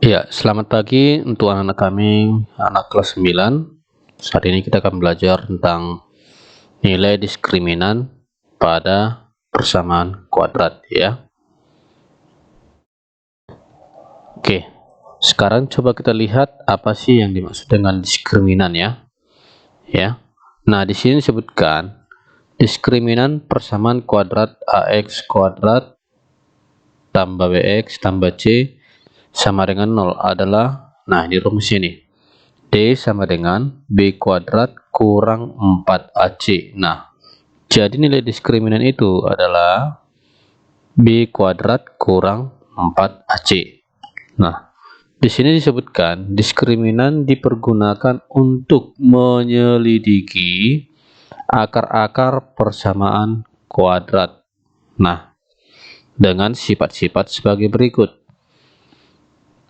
Ya, selamat pagi untuk anak-anak kami, anak kelas 9. Saat ini kita akan belajar tentang nilai diskriminan pada persamaan kuadrat ya. Oke, sekarang coba kita lihat apa sih yang dimaksud dengan diskriminan ya. Nah, di sini disebutkan diskriminan persamaan kuadrat AX kuadrat tambah BX tambah C sama dengan 0 adalah, nah di rumus ini, D sama dengan B kuadrat kurang 4AC. Nah, jadi nilai diskriminan itu adalah B kuadrat kurang 4AC. Nah, di sini disebutkan diskriminan dipergunakan untuk menyelidiki akar-akar persamaan kuadrat. Nah, dengan sifat-sifat sebagai berikut.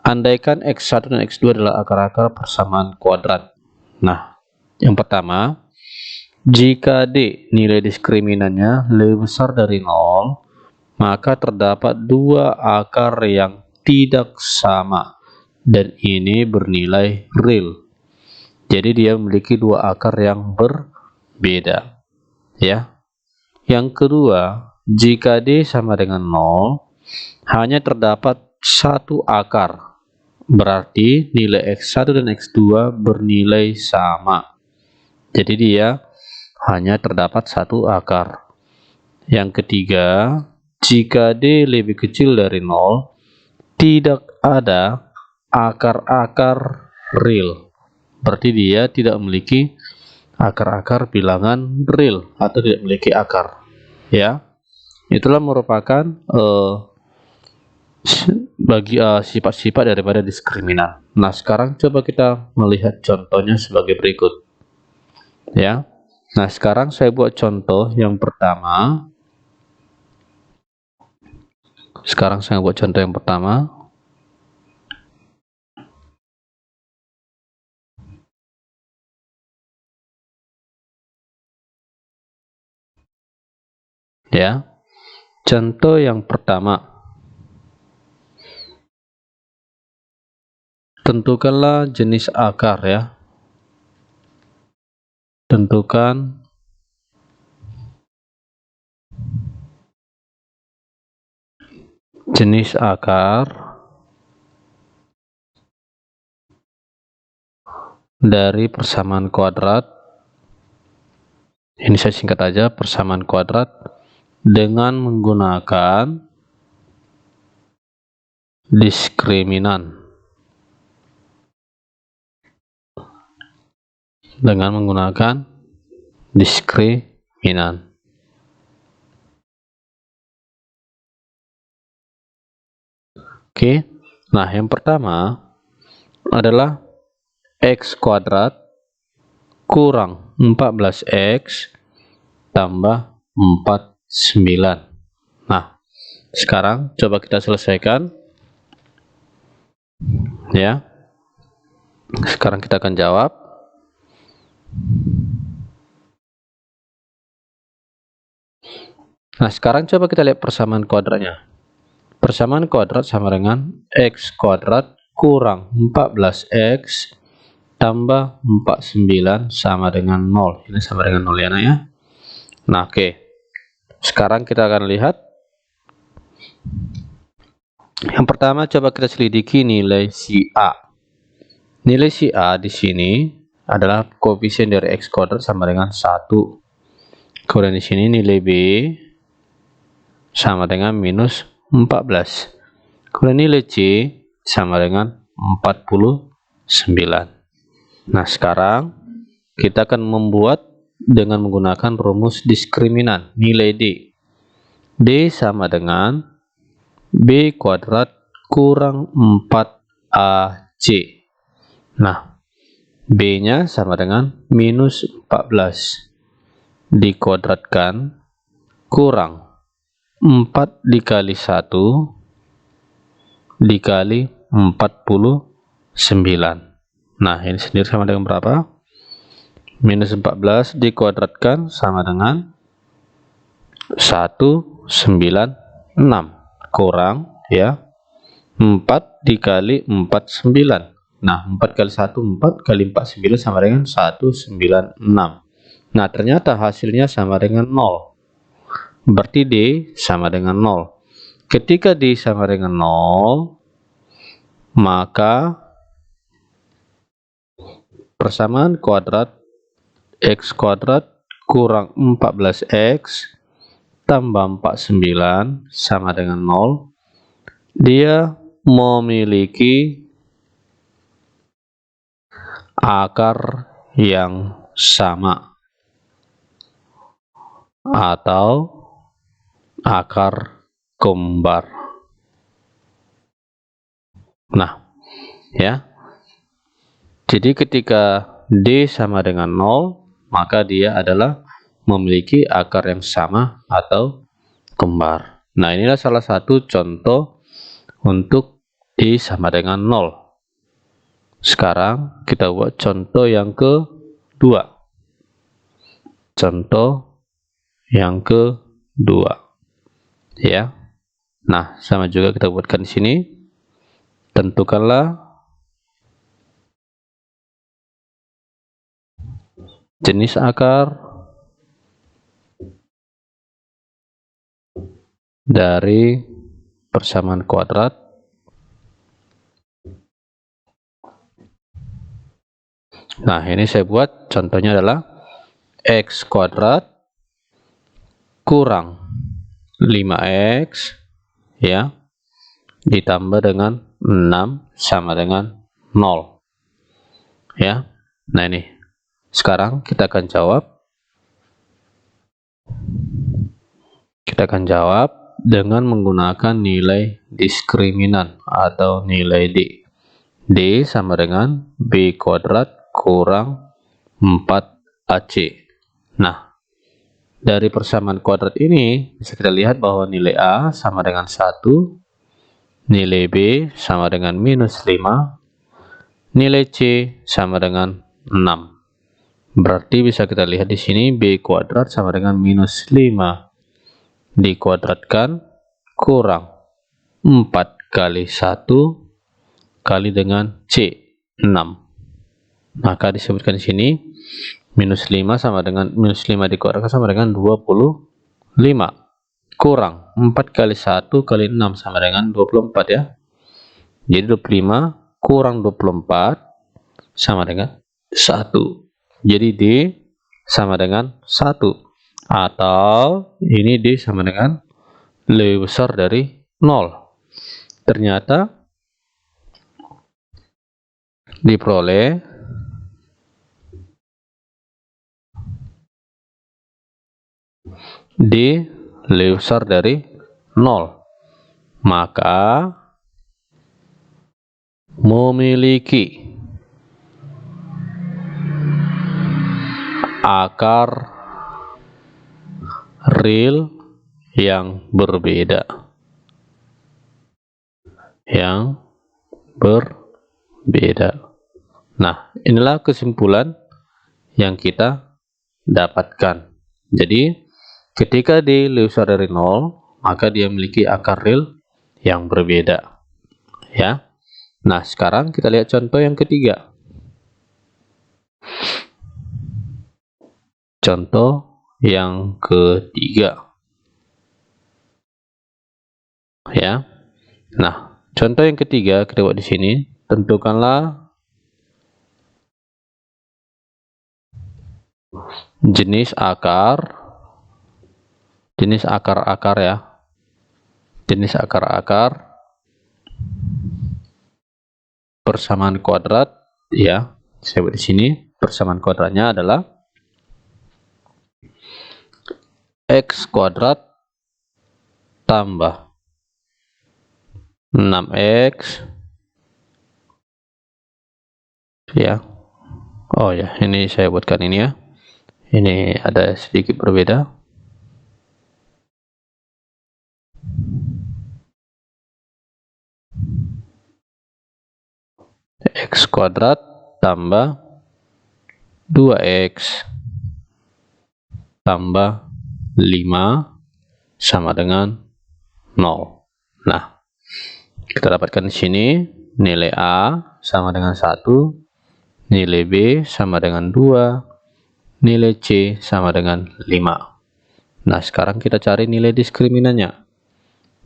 Andaikan X1 dan X2 adalah akar-akar persamaan kuadrat. Nah, yang pertama, jika D nilai diskriminannya lebih besar dari 0, maka terdapat dua akar yang tidak sama dan ini bernilai real. Jadi dia memiliki dua akar yang berbeda. Ya. Yang kedua, jika D sama dengan 0, hanya terdapat satu akar. Berarti nilai X1 dan X2 bernilai sama. Jadi dia hanya terdapat satu akar. Yang ketiga, jika D lebih kecil dari 0, tidak ada akar-akar real. Berarti dia tidak memiliki akar-akar bilangan real atau tidak memiliki akar. Ya, itulah merupakan sifat-sifat daripada diskriminan. Nah, sekarang coba kita melihat contohnya sebagai berikut. Ya. Nah, sekarang saya buat contoh yang pertama. Ya. Contoh yang pertama. Tentukanlah jenis akar ya. Tentukan jenis akar dari persamaan kuadrat. Ini saya singkat aja, persamaan kuadrat dengan menggunakan diskriminan. Oke. Nah, yang pertama adalah X kuadrat kurang 14X tambah 49. Nah, sekarang coba kita selesaikan. Ya. Sekarang kita akan jawab. Nah, sekarang coba kita lihat persamaan kuadratnya. Persamaan kuadrat sama dengan X kuadrat kurang 14X tambah 49 sama dengan 0. Ini sama dengan 0 ya, nak ya. Nah, oke. Sekarang kita akan lihat. Yang pertama coba kita selidiki nilai si A. Nilai si A di sini adalah koefisien dari X kuadrat sama dengan 1. Kemudian di sini nilai B sama dengan minus 14. Kemudian nilai C sama dengan 49. Nah, sekarang kita akan membuat dengan menggunakan rumus diskriminan nilai D. D sama dengan B kuadrat kurang 4AC. Nah, B-nya sama dengan minus 14 dikuadratkan kurang 4 dikali 1 dikali 49. Nah, ini sendiri sama dengan berapa? Minus 14 dikuadratkan sama dengan 196 kurang ya. 4 dikali 4, 9. Nah, 4 kali 1, 4 kali 4, 9 sama dengan 196. Nah, ternyata hasilnya sama dengan 0. Berarti D sama dengan 0. Ketika D sama dengan 0, maka persamaan kuadrat X kuadrat kurang 14X tambah 49 sama dengan 0. Dia memiliki akar yang sama atau akar kembar. Nah, ya. Jadi ketika D sama dengan 0, maka dia adalah memiliki akar yang sama atau kembar. Nah, inilah salah satu contoh untuk D sama dengan 0. Sekarang kita buat contoh yang kedua. Contoh yang kedua. Ya. Nah, sama juga kita buatkan di sini. Tentukanlah jenis akar dari persamaan kuadrat Nah, ini saya buat contohnya adalah X kuadrat kurang 5X ya ditambah dengan 6 sama dengan 0 ya. Nah, ini sekarang kita akan jawab dengan menggunakan nilai diskriminan atau nilai D. D sama dengan B kuadrat kurang 4AC. Nah, dari persamaan kuadrat ini bisa kita lihat bahwa nilai A sama dengan 1, nilai B sama dengan minus 5, nilai C sama dengan 6. Berarti bisa kita lihat di sini B kuadrat sama dengan minus 5 dikuadratkan kurang 4 kali 1 kali dengan C, 6. Maka disebutkan di sini minus 5 sama dengan minus 5 dikuadratkan sama dengan 25 kurang 4 kali 1 kali 6 sama dengan 24 ya. Jadi 25 kurang 24 sama dengan 1. Jadi D sama dengan 1. Atau ini D sama dengan lebih besar dari 0. Ternyata diperoleh D lebih besar dari 0. Maka memiliki akar real yang berbeda. Nah, inilah kesimpulan yang kita dapatkan. Jadi, ketika D lebih besar dari 0, maka dia memiliki akar real yang berbeda. Ya. Nah, sekarang kita lihat contoh yang ketiga. Contoh yang ketiga. Ya. Nah, contoh yang ketiga kita buat di sini. Tentukanlah jenis akar ya. Jenis akar persamaan kuadrat ya. Saya buat di sini persamaan kuadratnya adalah X kuadrat tambah 6X ya. Oh ya, ini saya buatkan ini ya. Ini ada sedikit berbeda. X kuadrat tambah 2X tambah 5 sama dengan 0. Nah, Kita dapatkan di sini nilai A sama dengan 1, nilai B sama dengan 2, nilai C sama dengan 5. Nah, sekarang kita cari nilai diskriminannya.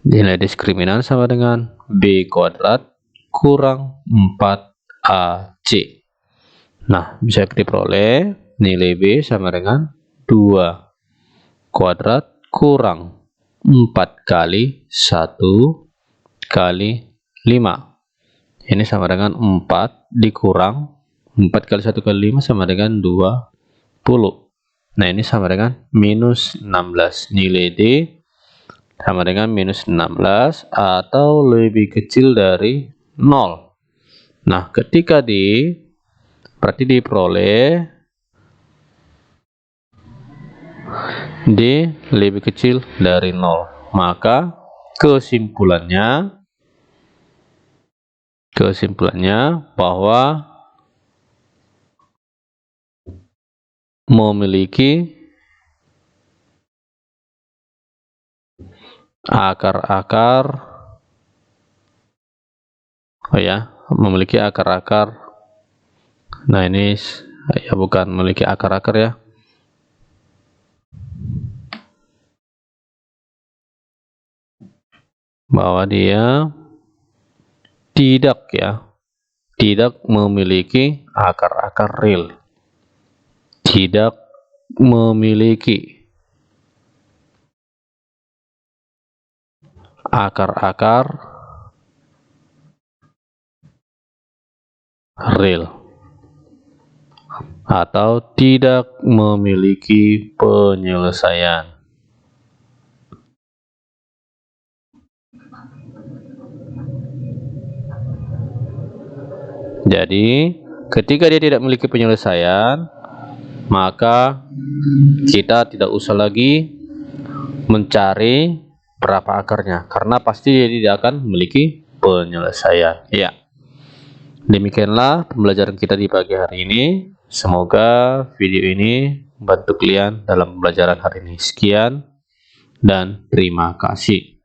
Nilai diskriminan sama dengan B kuadrat kurang 4AC. Nah, bisa diperoleh nilai B sama dengan 2 kuadrat kurang 4 kali 1 kali 5. Ini sama dengan 4 dikurang 4 kali 1 kali 5 sama dengan 20. Nah, ini sama dengan minus 16. Nilai D sama dengan minus 16 atau lebih kecil dari 0. Nah, ketika D berarti diperoleh D lebih kecil dari 0. Maka kesimpulannya bahwa memiliki akar-akar nah ini ya bukan memiliki akar-akar ya, bahwa dia tidak memiliki akar-akar real, tidak memiliki akar-akar real atau tidak memiliki penyelesaian. Jadi, ketika dia tidak memiliki penyelesaian, maka kita tidak usah lagi mencari berapa akarnya, karena pasti dia tidak akan memiliki penyelesaian. Ya, demikianlah pembelajaran kita di pagi hari ini. Semoga video ini membantu kalian dalam pembelajaran hari ini. Sekian dan terima kasih.